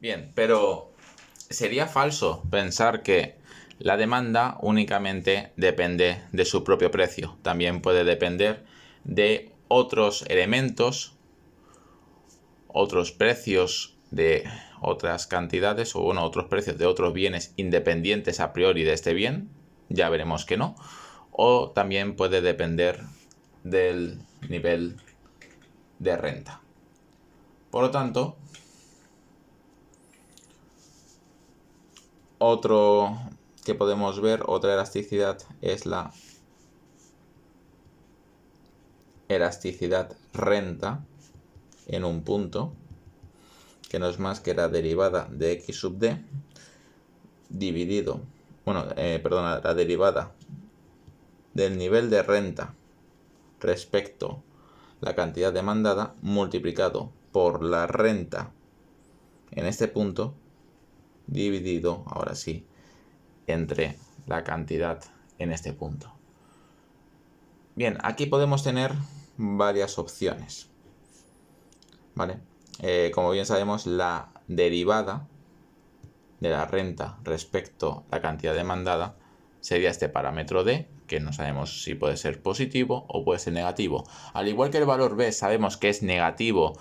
Bien, pero sería falso pensar que la demanda únicamente depende de su propio precio. También puede depender de otros elementos, otros precios de otras cantidades o bueno, otros precios de otros bienes independientes a priori de este bien. Ya veremos que no. O también puede depender del nivel de renta. Por lo tanto, otro que podemos ver, otra elasticidad, es la elasticidad renta en un punto, que no es más que la derivada de x sub d dividido, perdona, la derivada del nivel de renta respecto a la cantidad demandada multiplicado por la renta en este punto dividido, ahora sí, entre la cantidad en este punto. Bien, aquí podemos tener varias opciones, ¿vale? Como bien sabemos, la derivada de la renta respecto a la cantidad demandada sería este parámetro D, que no sabemos si puede ser positivo o puede ser negativo. Al igual que el valor B sabemos que es negativo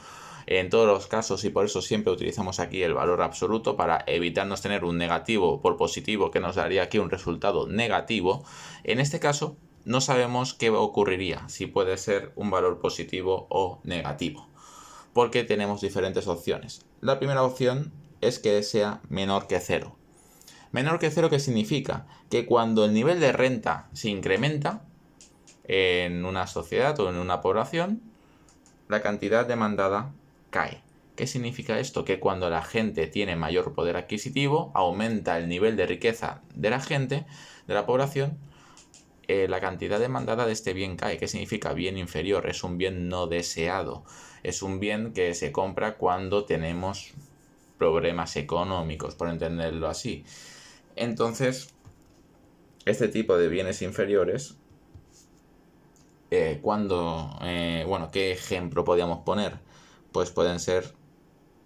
en todos los casos y por eso siempre utilizamos aquí el valor absoluto para evitarnos tener un negativo por positivo que nos daría aquí un resultado negativo. En este caso no sabemos qué ocurriría, si puede ser un valor positivo o negativo, porque tenemos diferentes opciones. La primera opción es que sea menor que cero. Menor que cero, ¿qué significa? Que cuando el nivel de renta se incrementa en una sociedad o en una población, la cantidad demandada cae. ¿Qué significa esto? Que cuando la gente tiene mayor poder adquisitivo, aumenta el nivel de riqueza de la gente, de la población, la cantidad demandada de este bien cae. ¿Qué significa? Bien inferior, es un bien no deseado. Es un bien que se compra cuando tenemos problemas económicos, por entenderlo así. Entonces, este tipo de bienes inferiores, ¿qué ejemplo podríamos poner? Pues pueden ser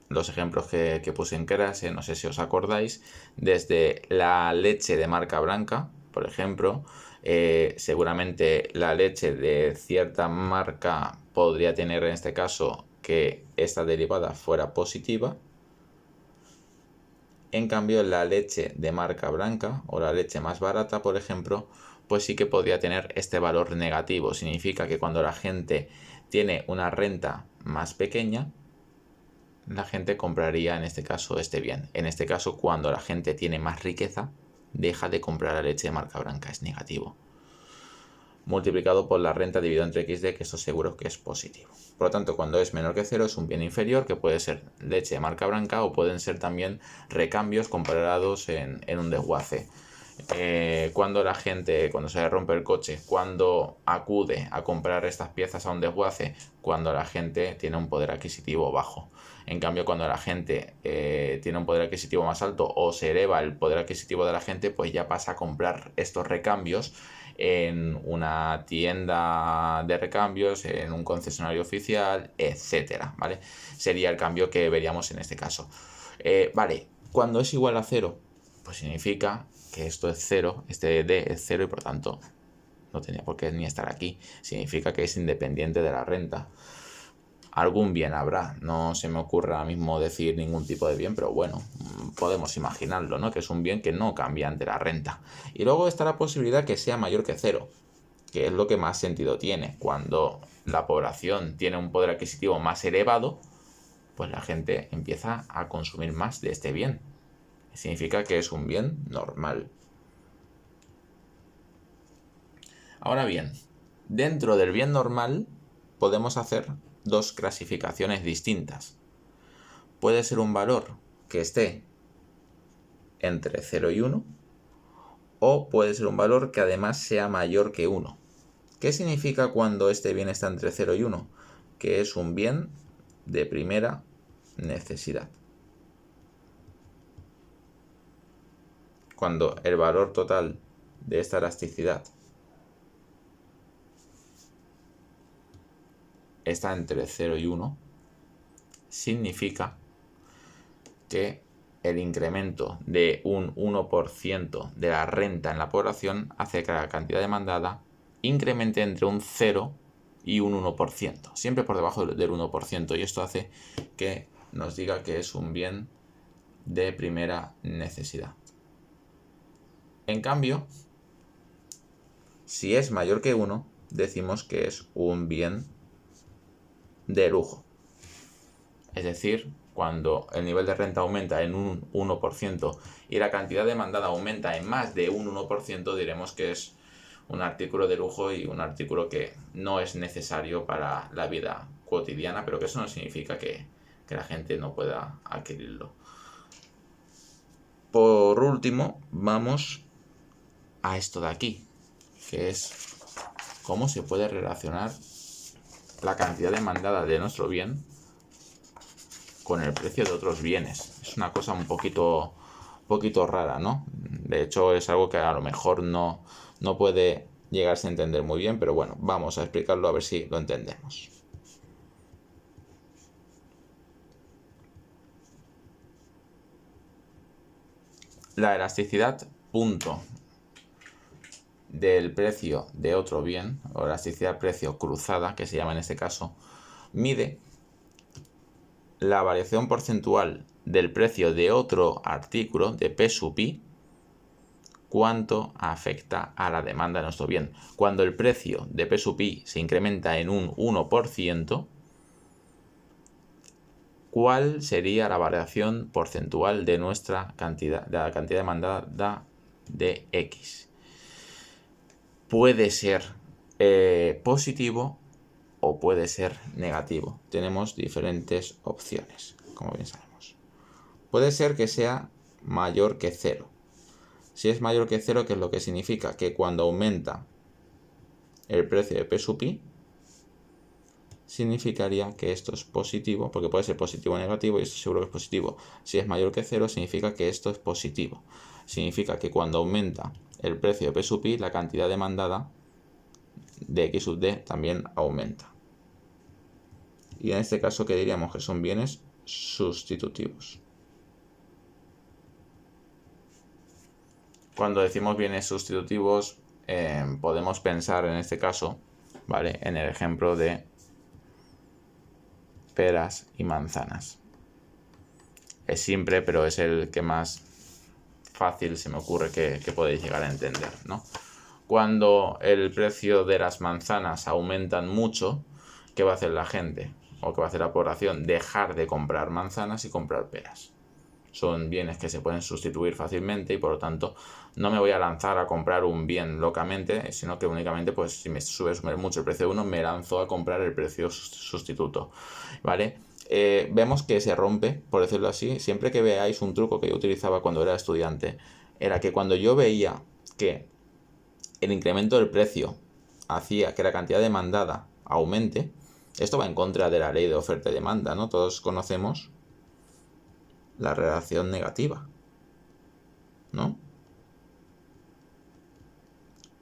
los ejemplos que puse en clase, no sé si os acordáis, desde la leche de marca blanca, por ejemplo, seguramente la leche de cierta marca podría tener en este caso que esta derivada fuera positiva. En cambio, la leche de marca blanca o la leche más barata, por ejemplo, pues sí que podría tener este valor negativo. Significa que cuando la gente tiene una renta más pequeña, la gente compraría en este caso este bien. En este caso, cuando la gente tiene más riqueza, deja de comprar la leche de marca blanca, es negativo. Multiplicado por la renta dividido entre xd, que esto seguro que es positivo. Por lo tanto, cuando es menor que cero es un bien inferior, que puede ser leche de marca blanca o pueden ser también recambios comprados en un desguace. Cuando la gente, cuando se rompe el coche, cuando acude a comprar estas piezas a un desguace, cuando la gente tiene un poder adquisitivo bajo. En cambio, cuando la gente tiene un poder adquisitivo más alto o se eleva el poder adquisitivo de la gente, pues ya pasa a comprar estos recambios en una tienda de recambios, en un concesionario oficial, etcétera, ¿vale? Sería el cambio que veríamos en este caso. Vale, cuando es igual a cero, pues significa que esto es cero, este D es cero y por tanto no tenía por qué ni estar aquí. Significa que es independiente de la renta. Algún bien habrá, no se me ocurre ahora mismo decir ningún tipo de bien, pero bueno, podemos imaginarlo, ¿no? Que es un bien que no cambia ante la renta. Y luego está la posibilidad que sea mayor que cero, que es lo que más sentido tiene. Cuando la población tiene un poder adquisitivo más elevado, pues la gente empieza a consumir más de este bien. Significa que es un bien normal. Ahora bien, dentro del bien normal podemos hacer dos clasificaciones distintas. Puede ser un valor que esté entre 0 y 1 o puede ser un valor que además sea mayor que 1. ¿Qué significa cuando este bien está entre 0 y 1? Que es un bien de primera necesidad. Cuando el valor total de esta elasticidad está entre 0 y 1, significa que el incremento de un 1% de la renta en la población hace que la cantidad demandada incremente entre un 0 y un 1%, siempre por debajo del 1%, y esto hace que nos diga que es un bien de primera necesidad. En cambio, si es mayor que 1, decimos que es un bien de lujo. Es decir, cuando el nivel de renta aumenta en un 1% y la cantidad demandada aumenta en más de un 1%, diremos que es un artículo de lujo y un artículo que no es necesario para la vida cotidiana, pero que eso no significa que la gente no pueda adquirirlo. Por último, vamos a esto de aquí, que es cómo se puede relacionar la cantidad demandada de nuestro bien con el precio de otros bienes. Es una cosa un poquito rara, ¿no? De hecho, es algo que a lo mejor no puede llegarse a entender muy bien, pero bueno, vamos a explicarlo a ver si lo entendemos. La elasticidad punto del precio de otro bien, o elasticidad precio cruzada, que se llama en este caso, mide la variación porcentual del precio de otro artículo de P sub I, cuánto afecta a la demanda de nuestro bien. Cuando el precio de P sub I se incrementa en un 1%, ¿cuál sería la variación porcentual de nuestra cantidad, de la cantidad demandada de X? Puede ser positivo o puede ser negativo. Tenemos diferentes opciones, como bien sabemos. Puede ser que sea mayor que 0. Si es mayor que 0, ¿qué es lo que significa? Que cuando aumenta el precio de P sub I, significaría que esto es positivo, porque puede ser positivo o negativo, y esto seguro que es positivo. Si es mayor que 0, significa que esto es positivo. Significa que cuando aumenta el precio de P sub I, la cantidad demandada de X sub D también aumenta. Y en este caso, ¿qué diríamos? Que son bienes sustitutivos. Cuando decimos bienes sustitutivos, podemos pensar en este caso, ¿vale?, en el ejemplo de peras y manzanas. Es simple, pero es el que más fácil se me ocurre que podéis llegar a entender, ¿no? Cuando el precio de las manzanas aumentan mucho, ¿qué va a hacer la gente? ¿O qué va a hacer la población? Dejar de comprar manzanas y comprar peras. Son bienes que se pueden sustituir fácilmente y por lo tanto no me voy a lanzar a comprar un bien locamente, sino que únicamente, pues, si me sube mucho el precio de uno, me lanzo a comprar el precio sustituto, ¿vale? Vemos que se rompe, por decirlo así. Siempre que veáis un truco que yo utilizaba cuando era estudiante, era que cuando yo veía que el incremento del precio hacía que la cantidad demandada aumente, esto va en contra de la ley de oferta y demanda, ¿no? Todos conocemos la relación negativa, ¿no?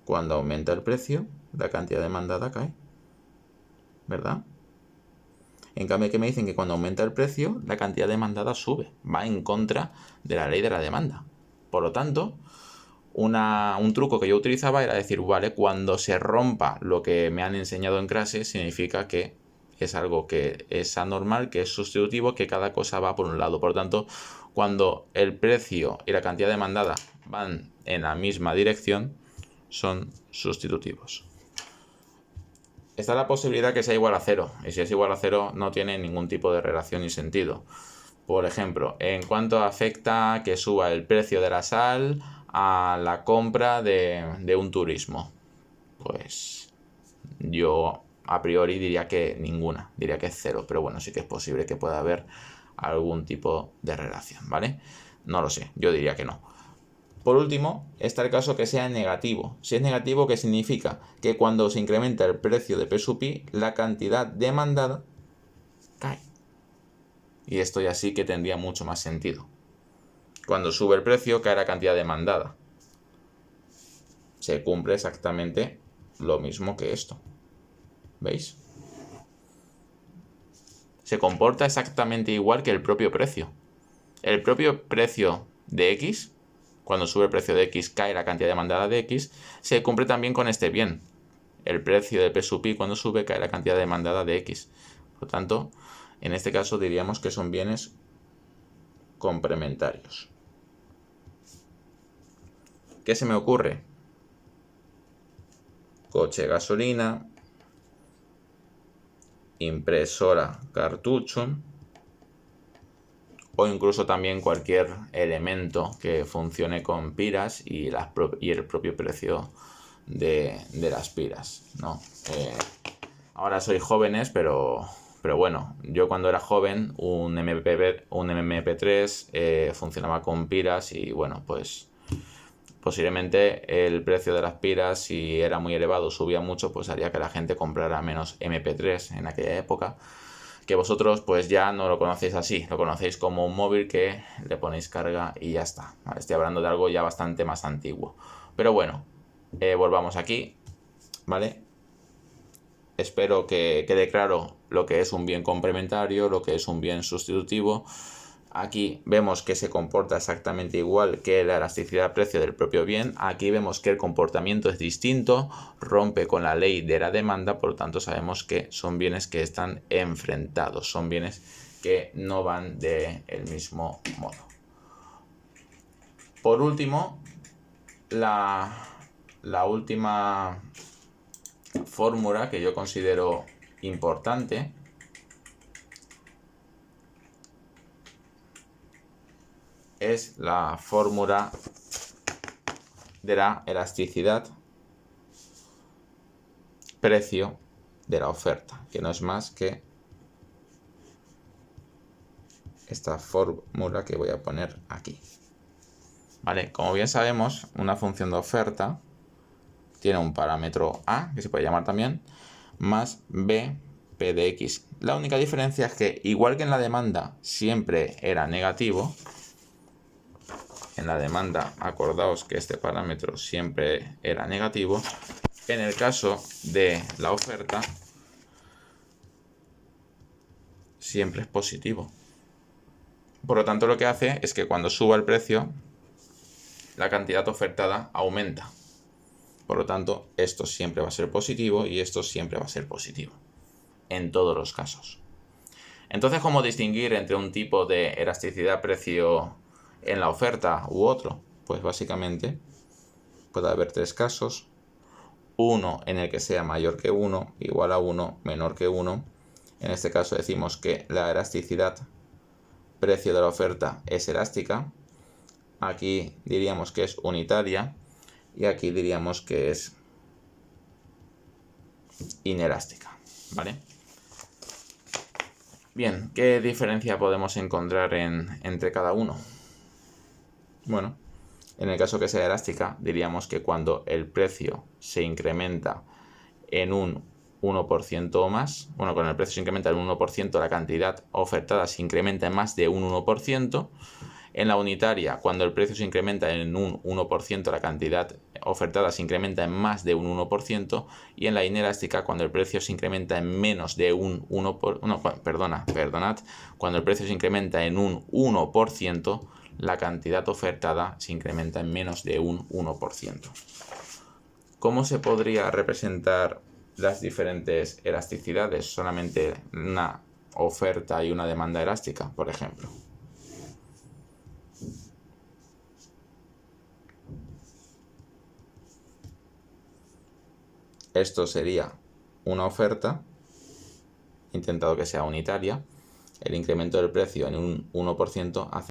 Cuando aumenta el precio, la cantidad demandada cae, ¿verdad? En cambio, ¿qué me dicen? Que cuando aumenta el precio, la cantidad demandada sube. Va en contra de la ley de la demanda. Por lo tanto, un truco que yo utilizaba era decir, vale, cuando se rompa lo que me han enseñado en clase, significa que es algo que es anormal, que es sustitutivo, que cada cosa va por un lado. Por lo tanto, cuando el precio y la cantidad demandada van en la misma dirección, son sustitutivos. Está la posibilidad que sea igual a 0, y si es igual a 0 no tiene ningún tipo de relación ni sentido. Por ejemplo, ¿en cuánto afecta que suba el precio de la sal a la compra de un turismo? Pues yo a priori diría que ninguna, diría que es 0, pero bueno, sí que es posible que pueda haber algún tipo de relación, ¿vale? No lo sé, yo diría que no. Por último, está el caso que sea negativo. Si es negativo, ¿qué significa? Que cuando se incrementa el precio de P sub I, la cantidad demandada cae. Y esto ya sí que tendría mucho más sentido. Cuando sube el precio, cae la cantidad demandada. Se cumple exactamente lo mismo que esto. ¿Veis? Se comporta exactamente igual que el propio precio. el propio precio de X, cuando sube el precio de X cae la cantidad demandada de X, se cumple también con este bien. El precio de P sub I cuando sube cae la cantidad demandada de X. Por lo tanto, en este caso diríamos que son bienes complementarios. ¿Qué se me ocurre? Coche gasolina, impresora cartucho, o incluso también cualquier elemento que funcione con piras y el propio precio de las piras, ¿no? Ahora sois jóvenes, pero bueno, yo cuando era joven un MP3 funcionaba con piras y bueno, pues posiblemente el precio de las piras, si era muy elevado, subía mucho, pues haría que la gente comprara menos MP3 en aquella época, que vosotros pues ya no lo conocéis así, lo conocéis como un móvil que le ponéis carga y ya está. Vale, estoy hablando de algo ya bastante más antiguo. Pero bueno, volvamos aquí, ¿vale? Espero que quede claro lo que es un bien complementario, lo que es un bien sustitutivo. Aquí vemos que se comporta exactamente igual que la elasticidad-precio del propio bien. Aquí vemos que el comportamiento es distinto, rompe con la ley de la demanda, por lo tanto sabemos que son bienes que están enfrentados, son bienes que no van del mismo modo. Por último, la última fórmula que yo considero importante es la fórmula de la elasticidad precio de la oferta, que no es más que esta fórmula que voy a poner aquí. Vale, como bien sabemos, una función de oferta tiene un parámetro A, que se puede llamar también, más B, P de X. La única diferencia es que, igual que en la demanda siempre era negativo, en la demanda acordaos que este parámetro siempre era negativo, en el caso de la oferta siempre es positivo. Por lo tanto, lo que hace es que cuando suba el precio, la cantidad ofertada aumenta. Por lo tanto, esto siempre va a ser positivo y esto siempre va a ser positivo, en todos los casos. Entonces, ¿cómo distinguir entre un tipo de elasticidad-precio en la oferta u otro? Pues básicamente puede haber tres casos. Uno en el que sea mayor que 1, igual a 1, menor que 1. En este caso decimos que la elasticidad-precio de la oferta es elástica. Aquí diríamos que es unitaria. Y aquí diríamos que es inelástica, ¿vale? Bien, ¿qué diferencia podemos encontrar entre cada uno? Bueno, en el caso que sea elástica, diríamos que cuando el precio se incrementa en un 1% o más, bueno, cuando el precio se incrementa en un 1%, la cantidad ofertada se incrementa en más de un 1%. En la unitaria, cuando el precio se incrementa en un 1%, la cantidad ofertada se incrementa en más de un 1%. Y en la inelástica, cuando el precio se incrementa en menos de un 1%, cuando el precio se incrementa en un 1%, la cantidad ofertada se incrementa en menos de un 1%. ¿Cómo se podría representar las diferentes elasticidades? Solamente una oferta y una demanda elástica, por ejemplo. Esto sería una oferta, intentado que sea unitaria. El incremento del precio en un 1% hace